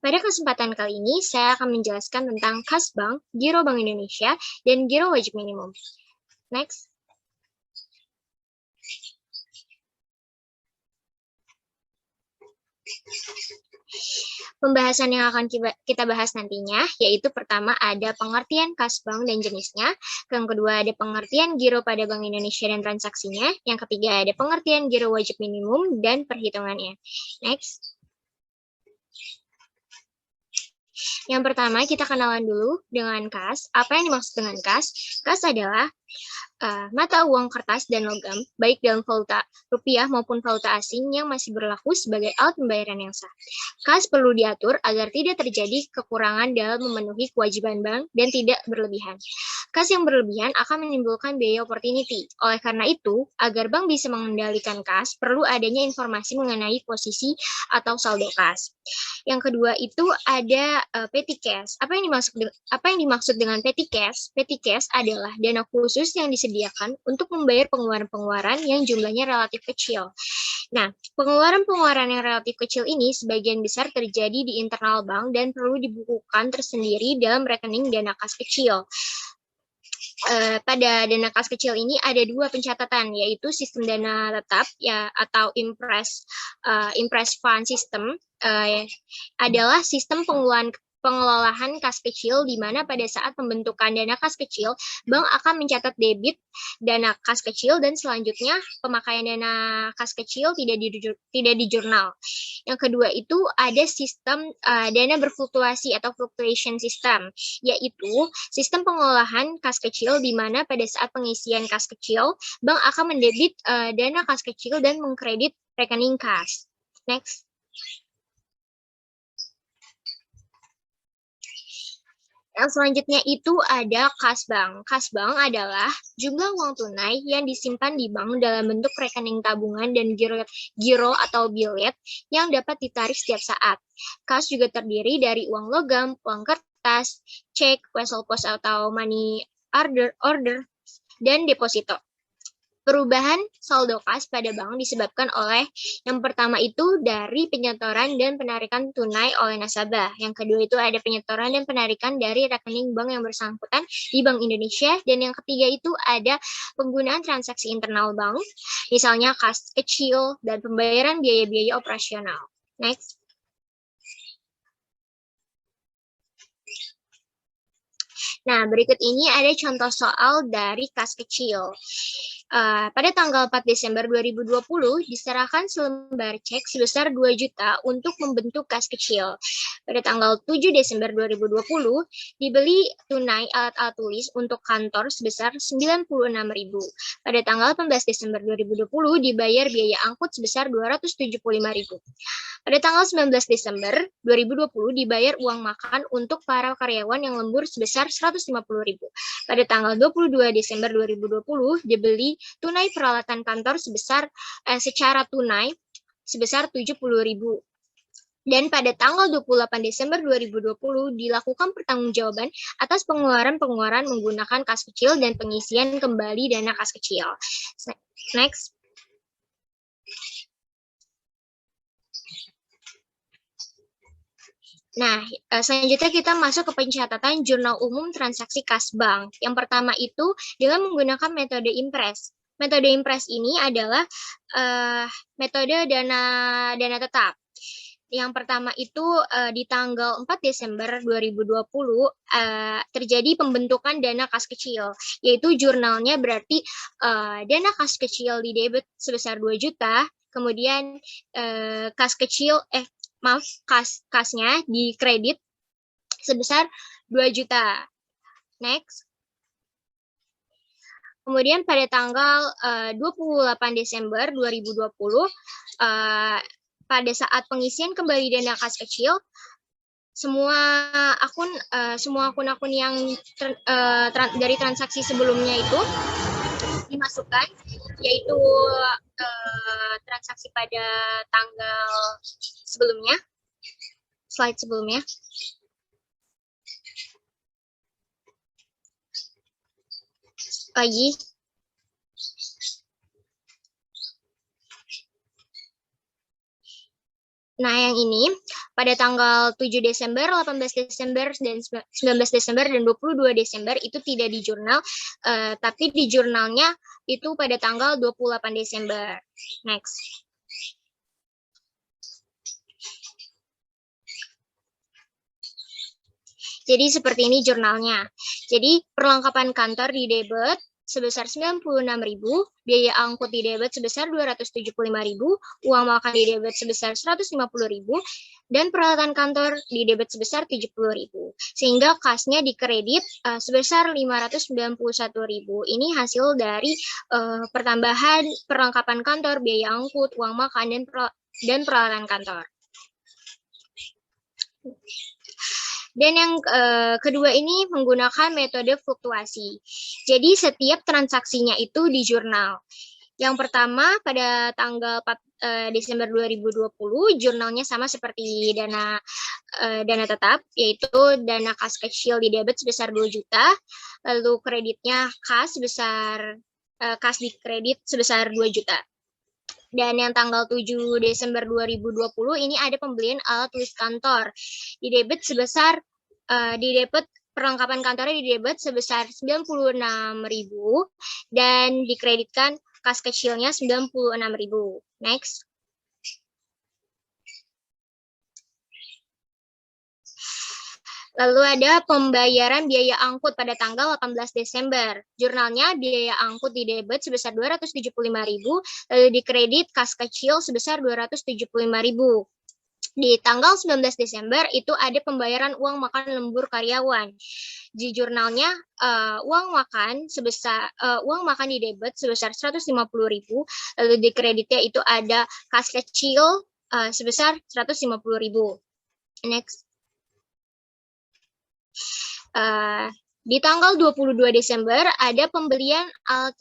Pada kesempatan kali ini, saya akan menjelaskan tentang kas bank, giro Bank Indonesia, dan giro wajib minimum. Next. Pembahasan yang akan kita bahas nantinya, yaitu pertama ada pengertian kas bank dan jenisnya, yang kedua ada pengertian giro pada Bank Indonesia dan transaksinya, yang ketiga ada pengertian giro wajib minimum dan perhitungannya. Next. Yang pertama, kita kenalan dulu dengan kas. Apa yang dimaksud dengan kas? Kas adalah mata uang kertas dan logam, baik dalam valuta rupiah maupun valuta asing yang masih berlaku sebagai alat pembayaran yang sah. Kas perlu diatur agar tidak terjadi kekurangan dalam memenuhi kewajiban bank dan tidak berlebihan. Kas yang berlebihan akan menimbulkan biaya opportunity. Oleh karena itu, agar bank bisa mengendalikan kas, perlu adanya informasi mengenai posisi atau saldo kas. Yang kedua itu ada petty cash. Apa yang dimaksud dengan petty cash? Petty cash adalah dana khusus yang disediakan untuk membayar pengeluaran-pengeluaran yang jumlahnya relatif kecil. Nah, pengeluaran-pengeluaran yang relatif kecil ini sebagian besar terjadi di internal bank dan perlu dibukukan tersendiri dalam rekening dana kas kecil. Pada dana kas kecil ini ada dua pencatatan, yaitu sistem dana tetap ya atau impress fund system adalah sistem pengelolaan kas kecil di mana pada saat pembentukan dana kas kecil, bank akan mencatat debit dana kas kecil dan selanjutnya pemakaian dana kas kecil tidak di jurnal. Yang kedua itu ada sistem dana berfluktuasi atau fluctuation system, yaitu sistem pengolahan kas kecil di mana pada saat pengisian kas kecil, bank akan mendebit dana kas kecil dan mengkredit rekening kas. Next. Yang selanjutnya itu ada kas bank. Kas bank adalah jumlah uang tunai yang disimpan di bank dalam bentuk rekening tabungan dan giro atau billet yang dapat ditarik setiap saat. Kas juga terdiri dari uang logam, uang kertas, cek, wesel pos atau money order, dan deposito. Perubahan saldo kas pada bank disebabkan oleh yang pertama itu dari penyetoran dan penarikan tunai oleh nasabah. Yang kedua itu ada penyetoran dan penarikan dari rekening bank yang bersangkutan di Bank Indonesia. Dan yang ketiga itu ada penggunaan transaksi internal bank, misalnya kas kecil dan pembayaran biaya-biaya operasional. Next. Nah, berikut ini ada contoh soal dari kas kecil. Pada tanggal 4 Desember 2020, diserahkan selembar cek sebesar 2 juta untuk membentuk kas kecil. Pada tanggal 7 Desember 2020, dibeli tunai alat-alat tulis untuk kantor sebesar 96.000. Pada tanggal 18 Desember 2020, dibayar biaya angkut sebesar 275.000. Pada tanggal 19 Desember 2020, dibayar uang makan untuk para karyawan yang lembur sebesar 150.000. Pada tanggal 22 Desember 2020, dibeli tunai peralatan kantor secara tunai sebesar 70.000. Dan pada tanggal 28 Desember 2020 dilakukan pertanggungjawaban atas pengeluaran-pengeluaran menggunakan kas kecil dan pengisian kembali dana kas kecil. Next. Nah, selanjutnya kita masuk ke pencatatan jurnal umum transaksi kas bank. Yang pertama itu dengan menggunakan metode impress. Metode impress ini adalah metode dana tetap. Yang pertama itu di tanggal 4 Desember 2020 terjadi pembentukan dana kas kecil, yaitu jurnalnya berarti dana kas kecil di debit sebesar 2 juta, kemudian kasnya di kredit sebesar 2 juta. Next. Kemudian pada tanggal 28 Desember 2020, pada saat pengisian kembali dana kas kecil, semua akun-akun yang dari transaksi sebelumnya itu dimasukkan, yaitu transaksi pada tanggal sebelumnya, slide sebelumnya. Lagi. Nah, yang ini pada tanggal 7 Desember, 18 Desember, dan 19 Desember, dan 22 Desember itu tidak di jurnal, tapi di jurnalnya itu pada tanggal 28 Desember. Next. Jadi seperti ini jurnalnya. Jadi perlengkapan kantor di debit sebesar 96.000, biaya angkut di debit sebesar 275.000, uang makan di debit sebesar 150.000, dan peralatan kantor di debit sebesar 70.000. Sehingga kasnya dikredit sebesar 591.000. Ini hasil dari pertambahan perlengkapan kantor, biaya angkut, uang makan, dan peralatan kantor. Dan yang kedua ini menggunakan metode fluktuasi. Jadi setiap transaksinya itu di jurnal. Yang pertama pada tanggal 4 Desember 2020, jurnalnya sama seperti dana tetap, yaitu dana kas kecil di debit sebesar 2 juta, lalu kreditnya kas di kredit sebesar 2 juta. Dan yang tanggal 7 Desember 2020 ini ada pembelian alat tulis kantor. Di debit perlengkapan kantornya di debit sebesar 96.000 dan dikreditkan kas kecilnya 96.000. Next. Lalu ada pembayaran biaya angkut pada tanggal 18 Desember. Jurnalnya biaya angkut di debit sebesar 275.000, lalu dikredit kas kecil sebesar 275.000. Di tanggal 19 Desember itu ada pembayaran uang makan lembur karyawan. Di jurnalnya uang makan di debit sebesar 150.000, lalu di kreditnya itu ada kas kecil sebesar 150.000. Next. Di tanggal 22 Desember ada pembelian alat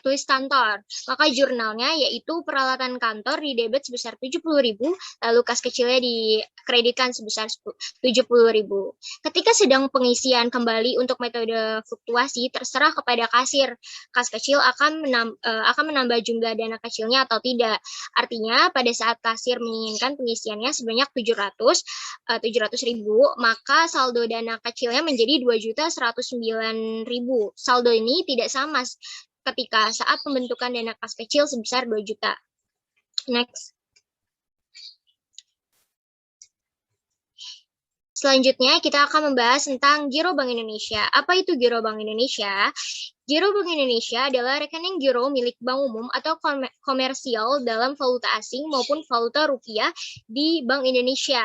tulis kantor. Maka jurnalnya yaitu peralatan kantor di debit sebesar 70.000, lalu kas kecilnya dikreditkan sebesar 70.000. Ketika sedang pengisian kembali untuk metode fluktuasi, terserah kepada kasir. Kas kecil akan menambah jumlah dana kecilnya atau tidak. Artinya pada saat kasir menginginkan pengisiannya sebanyak 700.000, maka saldo dana kecilnya menjadi 2.109.000. Saldo ini tidak sama ketika saat pembentukan dana kas kecil sebesar 2 juta. Next. Selanjutnya kita akan membahas tentang Giro Bank Indonesia. Apa itu Giro Bank Indonesia? Giro Bank Indonesia adalah rekening giro milik bank umum atau komersial dalam valuta asing maupun valuta rupiah di Bank Indonesia.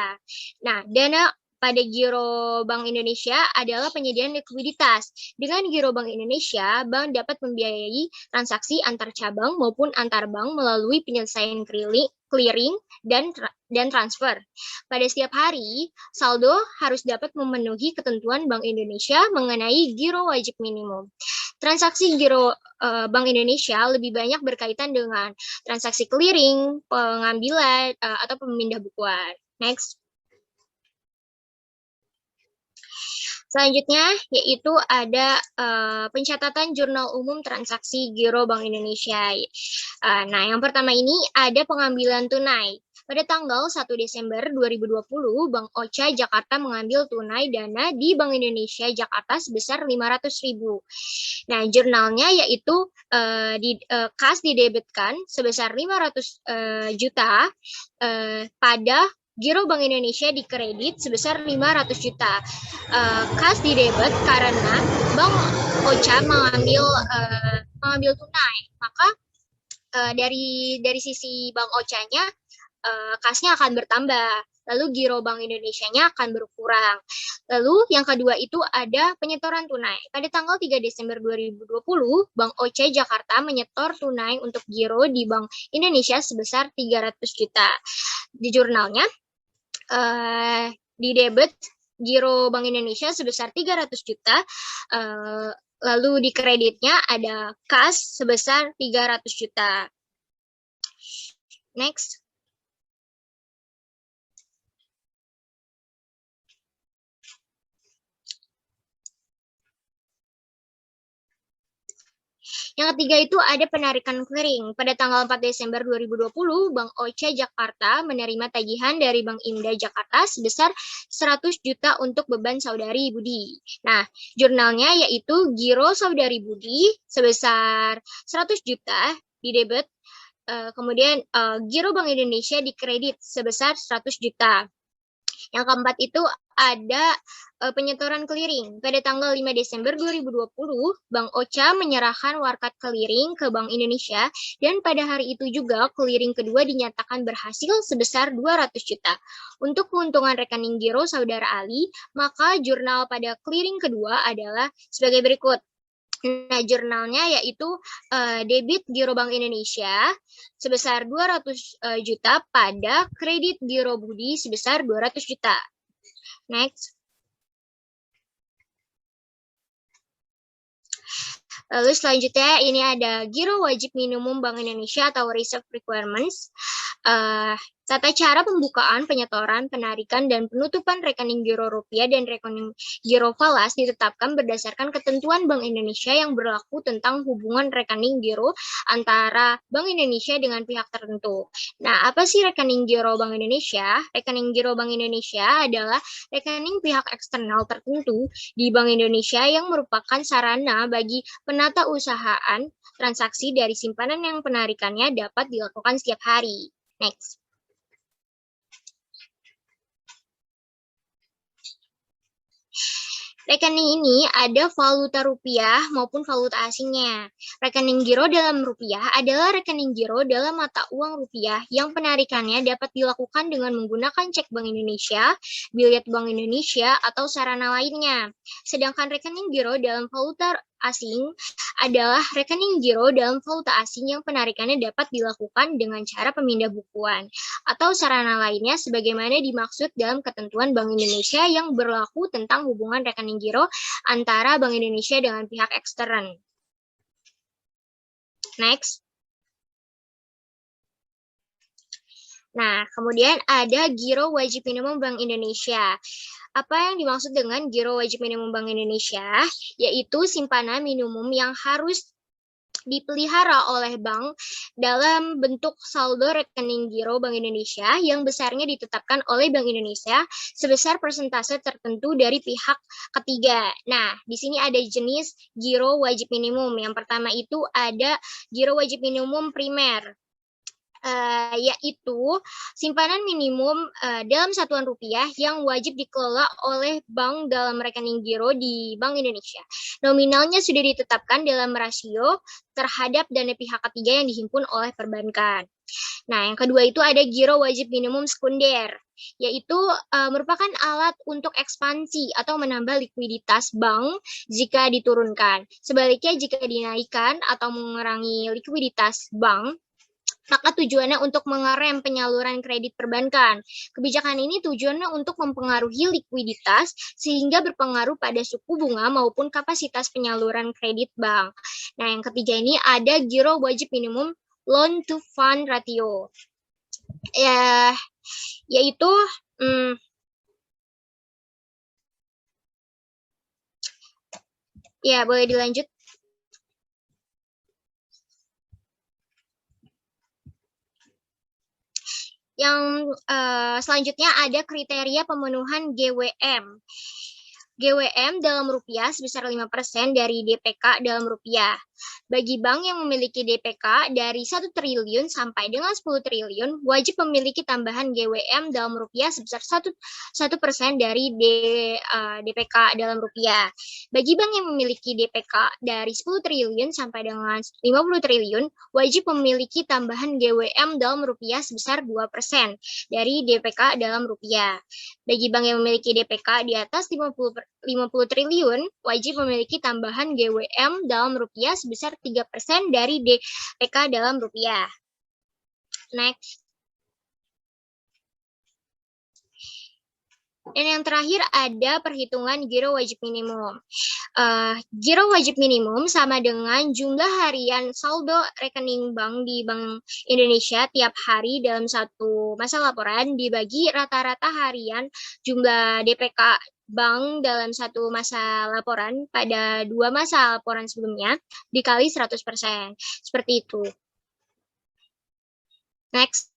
Nah, dana pada Giro Bank Indonesia adalah penyediaan likuiditas. Dengan Giro Bank Indonesia, bank dapat membiayai transaksi antar cabang maupun antar bank melalui penyelesaian clearing dan transfer. Pada setiap hari, saldo harus dapat memenuhi ketentuan Bank Indonesia mengenai giro wajib minimum. Transaksi giro Bank Indonesia lebih banyak berkaitan dengan transaksi clearing, pengambilan, atau pemindah bukuan. Next. Selanjutnya yaitu ada pencatatan jurnal umum transaksi giro Bank Indonesia. Nah, yang pertama ini ada pengambilan tunai. Pada tanggal 1 Desember 2020, Bank OCA Jakarta mengambil tunai dana di Bank Indonesia Jakarta sebesar 500.000. Nah, jurnalnya yaitu kas didebitkan sebesar 500 juta pada Giro Bank Indonesia dikredit sebesar 500 juta. Kas didebit karena Bank OCA mengambil tunai. Maka dari sisi Bank OCA-nya kasnya akan bertambah. Lalu giro Bank Indonesia-nya akan berkurang. Lalu yang kedua itu ada penyetoran tunai. Pada tanggal 3 Desember 2020, Bank OCA Jakarta menyetor tunai untuk giro di Bank Indonesia sebesar 300 juta. Di jurnalnya, di debit giro Bank Indonesia sebesar 300 juta, lalu di kreditnya ada kas sebesar 300 juta. Next. Yang ketiga itu ada penarikan clearing. Pada tanggal 4 Desember 2020, Bank OCA Jakarta menerima tagihan dari Bank Indah Jakarta sebesar 100 juta untuk beban saudari Budi. Nah, jurnalnya yaitu Giro Saudari Budi sebesar 100 juta di debit, kemudian Giro Bank Indonesia dikredit sebesar 100 juta. Yang keempat itu ada penyetoran clearing. Pada tanggal 5 Desember 2020, Bank OCA menyerahkan warkat clearing ke Bank Indonesia dan pada hari itu juga clearing kedua dinyatakan berhasil sebesar 200 juta. Untuk keuntungan rekening giro saudara Ali, maka jurnal pada clearing kedua adalah sebagai berikut. Nah, jurnalnya yaitu debit Giro Bank Indonesia sebesar 200 juta pada kredit Giro Budi sebesar 200 juta. Next. Lalu selanjutnya ini ada Giro Wajib Minimum Bank Indonesia atau Reserve Requirements. Tata cara pembukaan, penyetoran, penarikan, dan penutupan rekening giro rupiah dan rekening giro falas ditetapkan berdasarkan ketentuan Bank Indonesia yang berlaku tentang hubungan rekening giro antara Bank Indonesia dengan pihak tertentu. Nah, apa sih rekening giro Bank Indonesia? Rekening giro Bank Indonesia adalah rekening pihak eksternal tertentu di Bank Indonesia yang merupakan sarana bagi penata usahaan transaksi dari simpanan yang penarikannya dapat dilakukan setiap hari. Next. Rekening ini ada valuta rupiah maupun valuta asingnya. Rekening giro dalam rupiah adalah rekening giro dalam mata uang rupiah yang penarikannya dapat dilakukan dengan menggunakan cek Bank Indonesia, bilet Bank Indonesia, atau sarana lainnya. Sedangkan rekening giro dalam valuta asing adalah rekening giro dalam valuta asing yang penarikannya dapat dilakukan dengan cara pemindah bukuan atau sarana lainnya sebagaimana dimaksud dalam ketentuan Bank Indonesia yang berlaku tentang hubungan rekening giro antara Bank Indonesia dengan pihak ekstern. Next. Nah, kemudian ada Giro Wajib Minimum Bank Indonesia. Apa yang dimaksud dengan Giro Wajib Minimum Bank Indonesia? Yaitu simpanan minimum yang harus dipelihara oleh bank dalam bentuk saldo rekening giro Bank Indonesia yang besarnya ditetapkan oleh Bank Indonesia sebesar persentase tertentu dari pihak ketiga. Nah, di sini ada jenis giro wajib minimum. Yang pertama itu ada giro wajib minimum primer. Yaitu simpanan minimum dalam satuan rupiah yang wajib dikelola oleh bank dalam rekening giro di Bank Indonesia. Nominalnya sudah ditetapkan dalam rasio terhadap dana pihak ketiga yang dihimpun oleh perbankan. Nah, yang kedua itu ada giro wajib minimum sekunder, yaitu merupakan alat untuk ekspansi atau menambah likuiditas bank jika diturunkan. Sebaliknya, jika dinaikkan atau mengurangi likuiditas bank, maka tujuannya untuk mengerem penyaluran kredit perbankan. Kebijakan ini tujuannya untuk mempengaruhi likuiditas sehingga berpengaruh pada suku bunga maupun kapasitas penyaluran kredit bank. Nah, yang ketiga ini ada giro wajib minimum loan to fund ratio. Yaitu ya, boleh dilanjut. Yang selanjutnya ada kriteria pemenuhan GWM. GWM dalam rupiah sebesar 5% dari DPK dalam rupiah. Bagi bank yang memiliki DPK dari 1 triliun sampai dengan 10 triliun, wajib memiliki tambahan GWM dalam rupiah sebesar 1% dari DPK dalam rupiah. Bagi bank yang memiliki DPK dari 10 triliun sampai dengan 50 triliun, wajib memiliki tambahan GWM dalam rupiah sebesar 2% dari DPK dalam rupiah. Bagi bank yang memiliki DPK di atas 50 triliun, wajib memiliki tambahan GWM dalam rupiah sebesar 3% dari DPK dalam rupiah. Next. Dan yang terakhir ada perhitungan giro wajib minimum. Giro wajib minimum sama dengan jumlah harian saldo rekening bank di Bank Indonesia tiap hari dalam satu masa laporan dibagi rata-rata harian jumlah DPK bank dalam satu masa laporan pada 2 masa laporan sebelumnya dikali 100%. Seperti itu. Next.